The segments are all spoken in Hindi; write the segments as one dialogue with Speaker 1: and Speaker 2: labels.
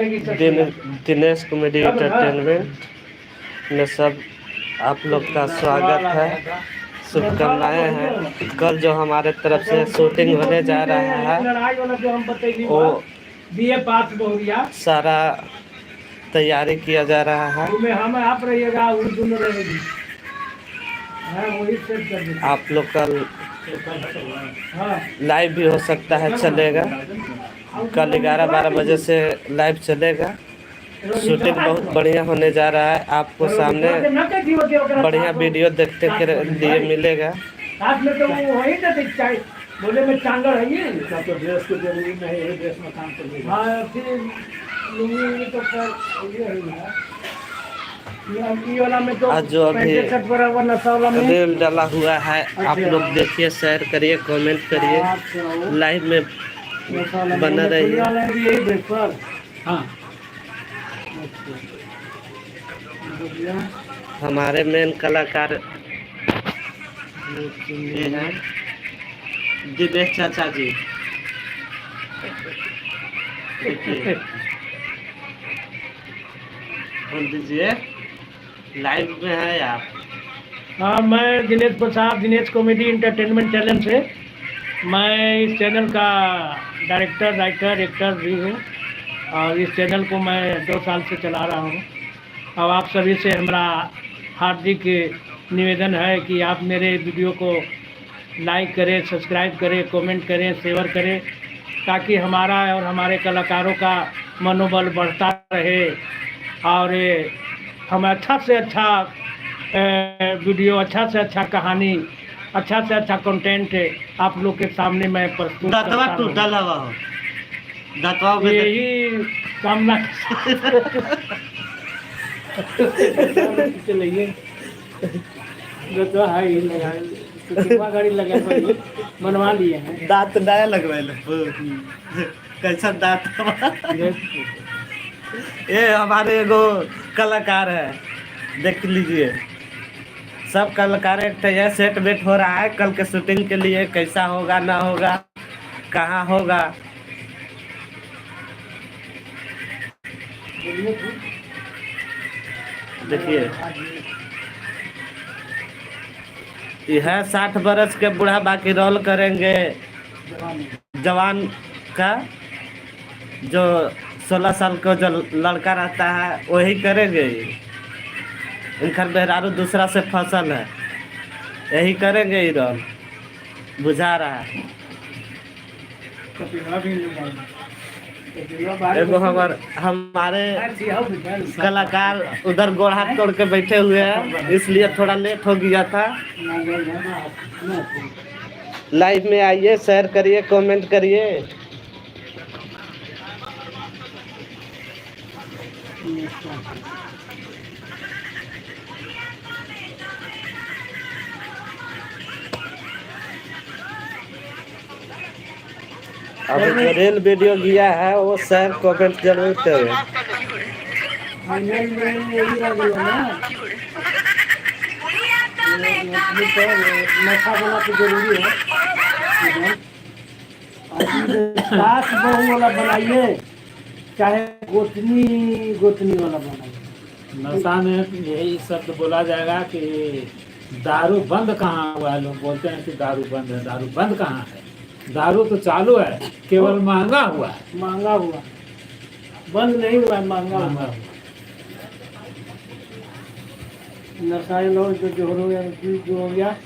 Speaker 1: दिनेश कॉमेडी एंटरटेनमेंट में सब आप लोग का स्वागत है। शुभकामनाएं हैं। कल जो हमारे तरफ से शूटिंग होने जा रहा है वो सारा तैयारी किया जा रहा है।
Speaker 2: आप रहिएगा,
Speaker 1: आप लोग का लाइव भी हो सकता है, चलेगा। कल 11-12 बजे से लाइव चलेगा। शूटिंग बहुत बढ़िया होने जा रहा है। आपको सामने बढ़िया वीडियो देखने के लिए मिलेगा।
Speaker 2: बोले में चांगड़ है ये तो ड्रेस को जरूरी नहीं है, ड्रेस में काम कर। हाँ, फिर लुंगी तो
Speaker 1: आज जो अभी रील डाला हुआ है, आप लोग देखिए, शेयर करिए, कमेंट करिए, लाइव में बना रहिए। हमारे मेन कलाकार ये हैं दिनेश चाचा जी। बोल दीजिए, लाइव में है आप।
Speaker 2: हाँ, मैं Dinesh Prasad, Dinesh comedy entertainment channel से। मैं इस चैनल का डायरेक्टर, राइटर, एक्टर भी हूँ और इस चैनल को मैं 2 साल से चला रहा हूँ। अब आप सभी से हमारा हार्दिक निवेदन है कि आप मेरे वीडियो को लाइक करें, सब्सक्राइब करें, कमेंट करें, शेयर करें, ताकि हमारा और हमारे कलाकारों का मनोबल बढ़ता रहे और हम अच्छा से अच्छा वीडियो, अच्छा से अच्छा कहानी, अच्छा से अच्छा कंटेंट आप लोग के सामने मैं प्रस्तुत करता हूं। यही कामना चलिए तो है ही लगा गाड़ी लगा बनवा लिए हैं।
Speaker 1: दांत नया लगवाए कैसा दांत। ये हमारे एगो कलाकार है, देख लीजिए। सब कलाकार एक सेट वेट हो रहा है कल के शूटिंग के लिए। कैसा होगा ना होगा, कहाँ होगा, देखिए। यह 60 बरस के बूढ़ा बाकी रोल करेंगे जवान का। जो 16 साल का जो लड़का रहता है वही करेंगे। इनका बेहरारू दूसरा से फसल है, यही करेंगे ये रोल, बुझा रहा है। एगो हमारे कलाकार उधर गोड़ हाथ तोड़ के बैठे हुए हैं, इसलिए थोड़ा लेट हो गया था। लाइव में आइए, शेयर करिए, कमेंट करिए। अब जो रील वीडियो गया है वो शेयर कमेंट जरूर करें।
Speaker 2: जरूरी है, सास बहू वाला बनाइए, चाहे गोतनी वाला बनाइए।
Speaker 3: नशा में यही शब्द बोला जाएगा कि दारू बंद कहाँ हुआ है। लोग बोलते हैं कि दारू बंद है, दारू बंद कहाँ है। दारू तो चालू है, केवल महंगा हुआ है।
Speaker 2: महंगा हुआ, बंद नहीं हुआ, महंगा हुआ। नशा जो हो गया।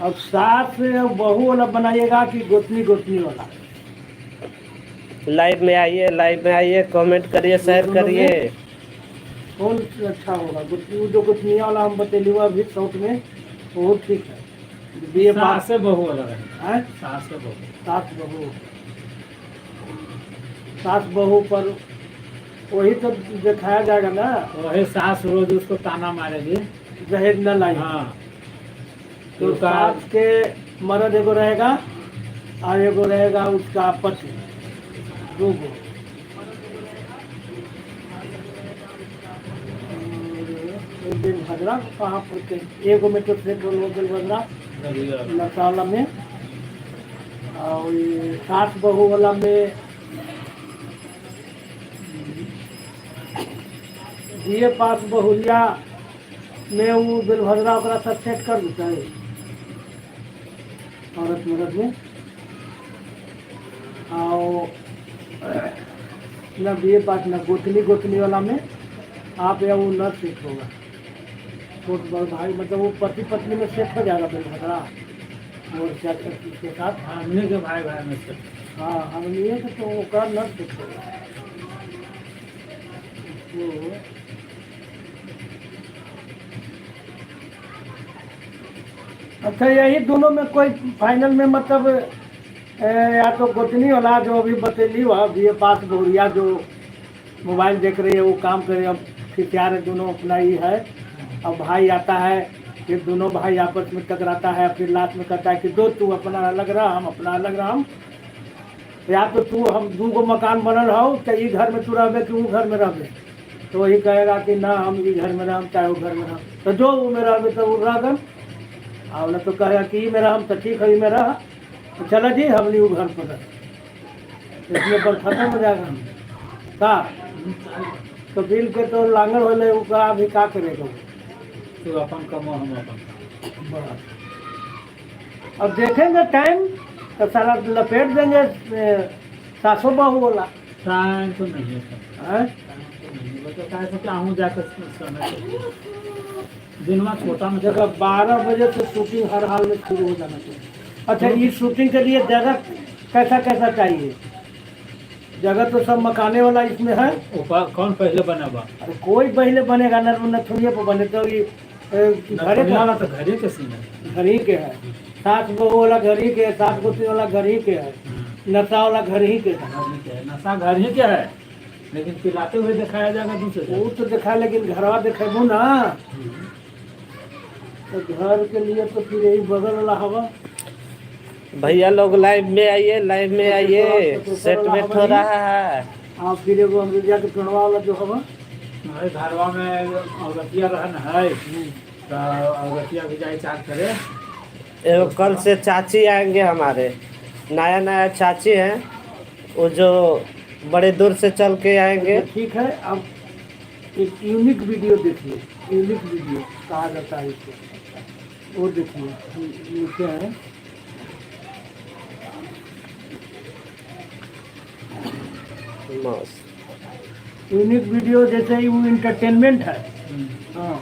Speaker 2: अब सास बहू वाला बनाइएगा कि गोतनी वाला।
Speaker 1: लाइव में आइए, लाइव में आइए, कमेंट करिए, शेयर करिए।
Speaker 2: कौन अच्छा होगा? जो गोतनी वाला हम बतेली अभी शॉर्ट में, वो ठीक है।
Speaker 3: सास से बहू वाला है,
Speaker 2: सास बहू पर वही तो दिखाया जाएगा ना।
Speaker 3: वही सास रोज उसको ताना मारेगी,
Speaker 2: दहेज न लाई।
Speaker 3: हाँ,
Speaker 2: तो सास के मर्द एगो रहेगा और एगो रहेगा उसका पति, 2 गो। भद्रा कहाँ पर एगो में तो भद्रा नशाला में, और सास बहू वाला में बीए पास बहुरिया में वो बेलभद्रा ओकरा सब सेट कर देता है औरत मरद में और न बीए पास न गोतनी वाला में आप या वो न सेट होगा छोट बड़ भाई मतलब वो पति पत्नी में सेट हो जाएगा बेलभद्रा और क्या के साथ
Speaker 3: हमने के भाई भाई में से
Speaker 2: हाँ हम लिए तो वो कर न सेट होगा तो अच्छा यही दोनों में कोई फाइनल में मतलब या तो गोतनी वाला जो अभी बतेली हुआ बीए पास बहुरिया जो मोबाइल देख रही है वो काम करे अब खिसियार है दोनों अपना ही है। अब भाई आता है फिर दोनों भाई आपस में टकराता है फिर लास्ट में कहता है कि दो तू अपना अलग रहा हम अपना अलग रहा हम या तो तू हम दू गो मकान बनल हो तो ये घर में तू रहबे कि वो घर में रहबे तो वही कहेगा कि ना हम ये घर में रहम चाहे वो घर में रहम तो जो वो में रहबे तो वो रहगन और न तो कहेगा कि ये मेरा हम तो ठीक है ये मेरा तो चलो जी हम नहीं वो घर पर रह इसमें पर खत्म हो जाएगा हम का तो बिल के तो लांगड़ होले उसका अभी का करेगा वो?
Speaker 3: तो अपन कमो हम अपन
Speaker 2: बस। अब देखेंगे टाइम तो सारा लपेट देंगे सासों बहू वाला
Speaker 3: टाइम तो नहीं है सर
Speaker 2: हैं?
Speaker 3: टाइम तो नहीं है बस क्या है कि आहूँ जाकर समय दिन में छोटा में
Speaker 2: जगह 12 बजे से शूटिंग हर हाल में शुरू हो जाना चाहिए। अच्छा ये शूटिंग के लिए जगह कैसा कैसा चाहिए? जगह तो सब मकाने वाला इसमें है।
Speaker 3: ऊपर कौन पहले बना बा
Speaker 2: अरे कोई पहले बनेगा नथुनिया पर बने तो ये घरे का
Speaker 3: वाला तो घरे के सीन है
Speaker 2: घर ही के है, सास बहू वाला घर ही के है, सास गोती वाला घर ही के है, नशा वाला घर ही के है।
Speaker 3: घर ही क्या है नशा घर ही क्या है लेकिन पिलाते हुए दिखाया जाएगा दूसरे
Speaker 2: वो
Speaker 3: जगह।
Speaker 2: तो दिखा लेकिन घरवा देखेबू ना तो घर के लिए तो फिर यही बगल वाला हवा
Speaker 1: भैया लोग लाइव में आइए सेट वेट हो रहा है।
Speaker 2: आप फिर एगो अंग्रेजिया के टोनवा वाला जो हवा
Speaker 3: हमारे घरवा में औरतिया रहन है तो औरतिया भी जाए चार करे
Speaker 1: एगो कल से चाची आएंगे हमारे नया चाची हैं वो जो बड़े दूर से चल के आएंगे।
Speaker 2: ठीक है। अब एक यूनिक वीडियो देखिए, यूनिक वीडियो कहा जाता है इसको, वो देखिए लिखे हैं
Speaker 1: मस्त
Speaker 2: यूनिक वीडियो जैसे ही वो इंटरटेनमेंट है। हाँ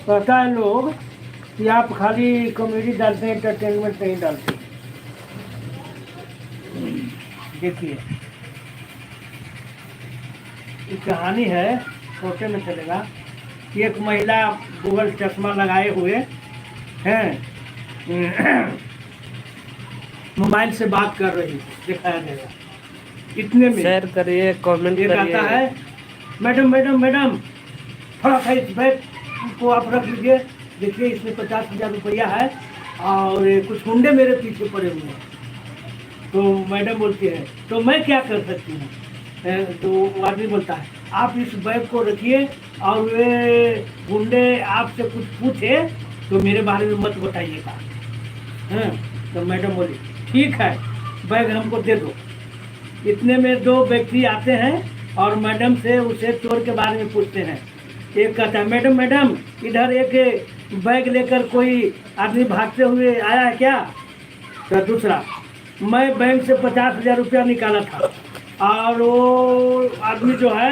Speaker 2: कहता है लोग कि आप खाली कॉमेडी डालते हैं इंटरटेनमेंट नहीं डालते। देखिए ये कहानी है छोटे में चलेगा कि एक महिला गूगल चश्मा लगाए हुए हैं मोबाइल से बात कर रही है, दिखाया जाएगा। इतने में
Speaker 1: शेयर करिए कमेंट
Speaker 2: एक आता है
Speaker 1: करिए।
Speaker 2: मैडम मैडम मैडम थोड़ा सा इस बैग को आप रख लीजिए, देखिए इसमें 50,000 रुपया है और ये कुछ हुंडे मेरे पीछे पड़े हुए हैं। तो मैडम बोलती है तो मैं क्या कर सकती हूँ? तो वो आदमी बोलता है आप इस बैग को रखिए और वे गुंडे आपसे कुछ पूछे तो मेरे बारे में मत बताइएगा। हाँ तो मैडम बोली ठीक है बैग हमको दे दो। इतने में दो व्यक्ति आते हैं और मैडम से उसे चोर के बारे में पूछते हैं। एक कहता है मैडम मैडम इधर एक बैग लेकर कोई आदमी भागते हुए आया है क्या? तो दूसरा मैं बैंक से 50,000 रुपया निकाला था और वो आदमी जो है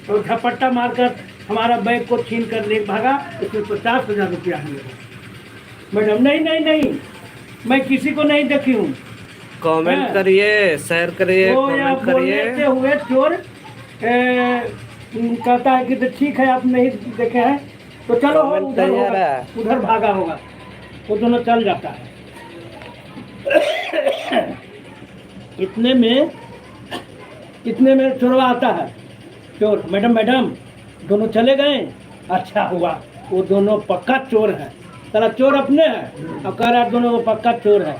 Speaker 2: वो झपट्टा मारकर हमारा बैग को छीन कर ले भागा, उसमें 50,000 रुपया है। मैडम नहीं नहीं नहीं मैं किसी को नहीं देखी हूँ।
Speaker 1: कमेंट करिए शेयर करिए
Speaker 2: तो या
Speaker 1: कमेंट करिए।
Speaker 2: बोलते हुए चोर कहता है कि तो ठीक है आप नहीं देखे हैं तो चलो हो
Speaker 1: कमेंट
Speaker 2: उधर
Speaker 1: करिए
Speaker 2: होगा,
Speaker 1: रा।
Speaker 2: उधर भागा होगा। वो दोनों चल जाता है। इतने में चोरवा आता है। चोर मैडम मैडम दोनों चले गए, अच्छा हुआ वो दोनों पक्का चोर है। साला चोर अपने हैं और कह रहा है दोनों वो पक्का चोर है,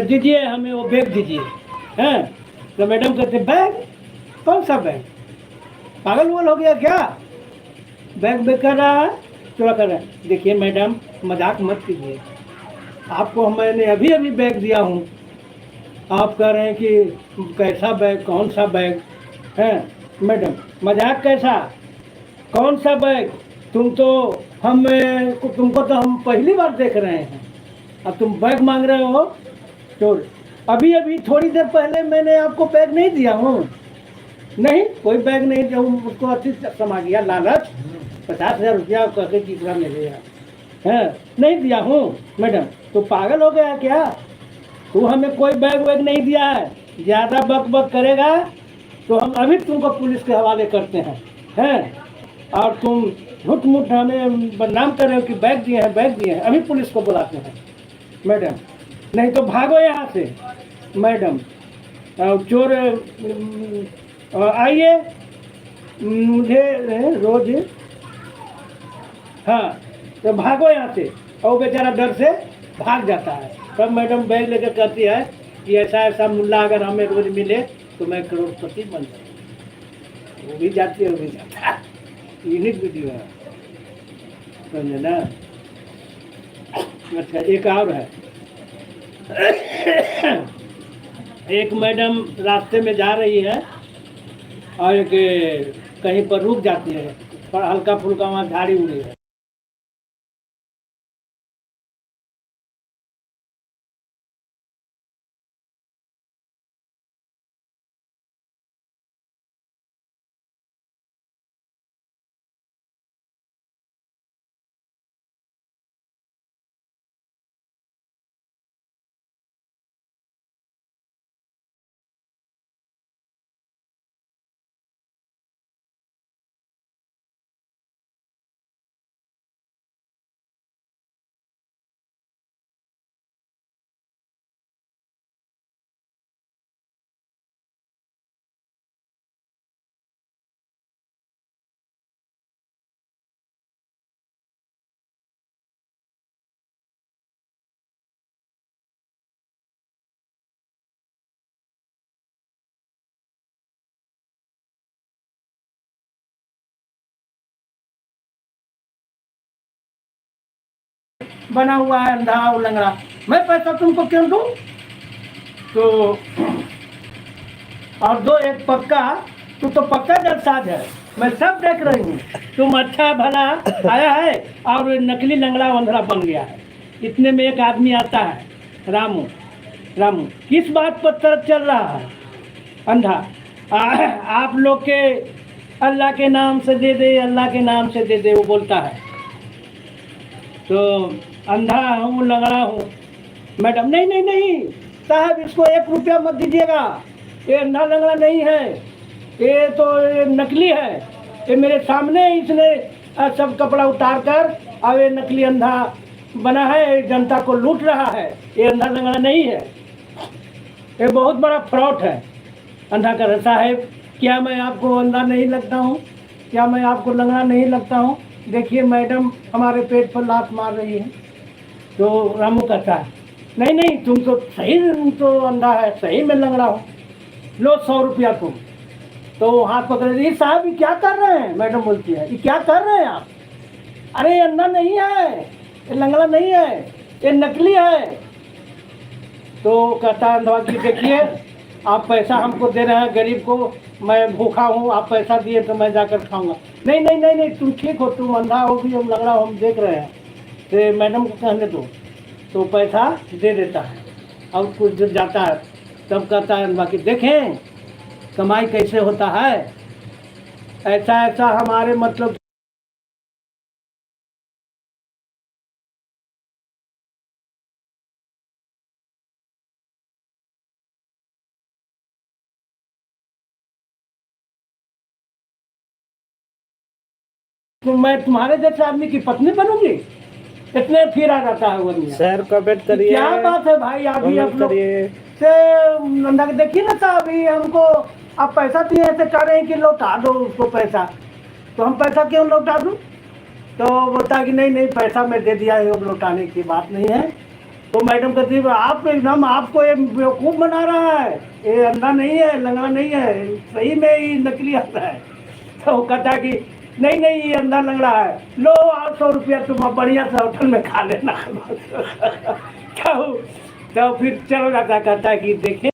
Speaker 2: दीजिए हमें वो बैग दीजिए। हैं तो मैडम कहते बैग कौन सा बैग? पागल वोल हो गया क्या? बैग कर रहा है चोरा कर रहा है। देखिए मैडम मजाक मत कीजिए, आपको मैंने अभी अभी बैग दिया हूँ, आप कह रहे हैं कि कैसा बैग कौन सा बैग? हैं मैडम, मजाक कैसा? कौन सा बैग? तुमको तो हम पहली बार देख रहे हैं, अब तुम बैग मांग रहे हो चोर। अभी अभी थोड़ी देर पहले मैंने आपको बैग नहीं दिया हूँ? नहीं, कोई बैग नहीं दिया हूँ। उसको अति समा गया लालच, 50,000 रुपया कहके कितना मिलेगा है, नहीं दिया हूँ मैडम। तो पागल हो गया क्या? तू हमें कोई बैग वैग नहीं दिया है। ज़्यादा बक बक करेगा तो हम अभी तुमको पुलिस के हवाले करते हैं। और तुम झूठ मूठ हमें बदनाम कर रहे हो कि बैग दिए हैं, बैग दिए हैं। अभी पुलिस को बुलाते हैं मैडम, नहीं तो भागो यहाँ से मैडम। चोर आइए, मुझे रोज, हाँ तो भागो यहाँ से। और बेचारा डर से भाग जाता है। तब मैडम बैग लेकर कहती है कि ऐसा ऐसा मुल्ला अगर हमें रोज मिले तो मैं करोड़पति बन जाऊँ। वो भी जाती है, वो भी जाता है। यूनिक वीडियो है, समझे ना? अच्छा, एक और है। एक मैडम रास्ते में जा रही है और एक कहीं पर रुक जाती है, पर हल्का फुल्का वहाँ झाड़ी उड़ी है। बना हुआ है अंधा उलंगड़ा, मैं पैसा तुमको क्यों दूं? तो और दो एक पक्का, तू तो पक्का जलसाज है, मैं सब देख रही हूँ। तुम अच्छा भला आया है और नकली लंगड़ा वंगड़ा बन गया है। इतने में एक आदमी आता है, रामू। रामू किस बात पर तरफ चल रहा है? अंधा, आप लोग के अल्लाह के नाम से दे दे, अल्लाह के नाम से दे दे, वो बोलता है। तो अंधा हूँ, लंगड़ा हूँ। मैडम, नहीं नहीं नहीं साहब, इसको 1 रुपया मत दीजिएगा, ये अंधा लंगड़ा नहीं है, ये तो ये नकली है। ये मेरे सामने इसने सब कपड़ा उतार कर और ये नकली अंधा बना है, जनता को लूट रहा है। ये अंधा लंगड़ा नहीं है, ये बहुत बड़ा फ्रॉड है। अंधा कर साहब, क्या मैं आपको अंधा नहीं लगता हूँ? क्या मैं आपको लंगड़ा नहीं लगता हूँ? देखिए मैडम हमारे पेट पर लात मार रही है। तो रामू कहता है, नहीं नहीं तुम तो सही तो अंधा है, सही में लंगड़ा हो, लो 100 रुपया तुम। तो हाथ पकड़ रही, साहब ये क्या कर रहे हैं? मैडम बोलती है, ये क्या कर रहे हैं आप? अरे अंधा नहीं है, ये लंगड़ा नहीं है, ये नकली है। तो कहता है अंधा कि देखिए आप पैसा हमको दे रहे हैं, गरीब को, मैं भूखा हूँ, आप पैसा दिए तो मैं जाकर खाऊंगा। नहीं नहीं नहीं नहीं, तुम ठीक हो, तुम अंधा हो भी, हम लंगड़ा हो, हम देख रहे हैं। तो मैडम को कहने दो, तो पैसा दे देता है। और कुछ दूर जाता है, तब कहता है बाकी देखें कमाई कैसे होता है। ऐसा ऐसा हमारे मतलब तो मैं तुम्हारे जैसे आदमी की पत्नी बनूंगी? इतने फिर आ जाता है वो आदमी।
Speaker 1: शेयर कमेंट करिए,
Speaker 2: क्या बात है भाई, अभी आप लोग से नंदा के देखिए ना साहब, अभी हमको आप पैसा दिए ऐसे कह रहे हैं कि लौटा दो उसको पैसा। तो हम पैसा क्यों लौटा दूं? तो बोलता कि नहीं नहीं पैसा मैं दे दिया है, अब लौटाने की बात नहीं है। तो मैडम कहती है आप एकदम, आपको ये बेवकूफ़ बना रहा है, ये अंधा नहीं है, लंगड़ा नहीं है, सही में ही नकली आता है। तो वो कहता कि नहीं नहीं ये अंधा लंगड़ा है, लो 800 रुपया तुम बढ़िया से होटल में खा लेना। तो फिर चलो जाता, कहता है कि देखें